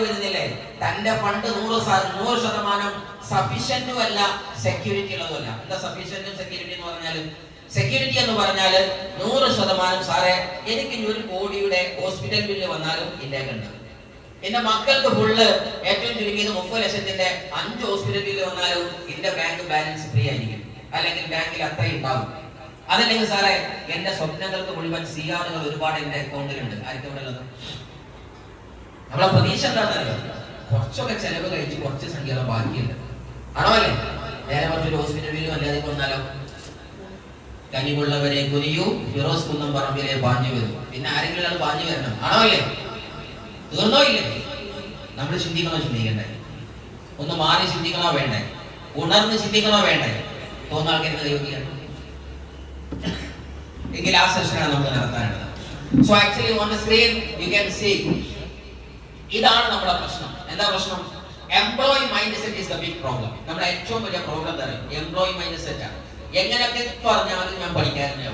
വരുന്നില്ലേ? തന്റെ ഫണ്ട് 100% സഫീഷ്യന്റും അല്ല, സെക്യൂരിറ്റി ഉള്ളതുമല്ല. എന്താ സഫീഷ്യന്റും സെക്യൂരിറ്റി എന്ന് പറഞ്ഞാൽ? സെക്യൂരിറ്റി എന്ന് പറഞ്ഞാൽ 100% സാറേ എനിക്ക് 1 കോടിയുടെ ഹോസ്പിറ്റൽ ബില്ല് വന്നാലും ഇന്ത്യക്ക് ഉണ്ട്. എന്റെ മക്കൾക്ക് ഫുള്ള് ഏറ്റവും ചുരുങ്ങിയത് 30 ലക്ഷത്തിന്റെ 5 ഹോസ്പിറ്റൽ ബില്ല് വന്നാലും എന്റെ ബാങ്ക് ബാലൻസ് ഫ്രീ ആയിരിക്കും, അല്ലെങ്കിൽ ബാങ്കിൽ അത്രയും ഉണ്ടാവും. അതല്ലെങ്കിൽ സാറേ എന്റെ സ്വപ്നങ്ങൾക്ക് മുഴുവൻ സിആറുകൾ ഒരുപാട് എന്റെ അക്കൗണ്ടിലുണ്ട്. ആർക്കും ഇവിടെ ഉള്ളത്? നമ്മളെ പ്രതീക്ഷ എന്താണെന്നറിയോ? കുറച്ചൊക്കെ ചെലവ് കഴിച്ച് കുറച്ച് സംഖ്യകൾ ബാക്കിയുണ്ട്, ആണോ അല്ലേ? നേരെ മറ്റൊരു ഹോസ്പിറ്റൽ ബില്ലും അല്ലാതെ വന്നാലോ? കനിവുള്ളവരെ കുനിയൂ, ഫിറോസ് കുന്നം പറമ്പിലെ പാഞ്ഞു വരും. പിന്നെ ആരെങ്കിലും ആൾ പാഞ്ഞു വരണം, ആണോ അല്ലേ? തീർന്നോ ഇല്ലേ? നമ്മൾ ചിന്തിക്കണോ ചിന്തിക്കണ്ടേ? ഒന്ന് മാറി ചിന്തിക്കണോ വേണ്ടേ? ഉണർന്ന് ചിന്തിക്കണോ വേണ്ടേ? തോന്നുന്ന ആൾക്കാർക്ക് യോഗ്യാണ് എങ്കിൽ ആ സെഷനാണ് നമുക്ക് നടത്താനുള്ളത്. So actually on the screen you can see ഇതാണ് നമ്മുടെ പ്രശ്നം. എന്താ പ്രശ്നം? Employee mindset is the big problem. നമ്മുടെ ഏറ്റവും വലിയ പ്രോബ്ലം എന്താണ്? എംപ്ലോയി മൈൻഡ് സെറ്റ് ആണ്. എങ്ങനെയൊക്കെ പറഞ്ഞാലും ഞാൻ പഠിക്കാറുണ്ട്.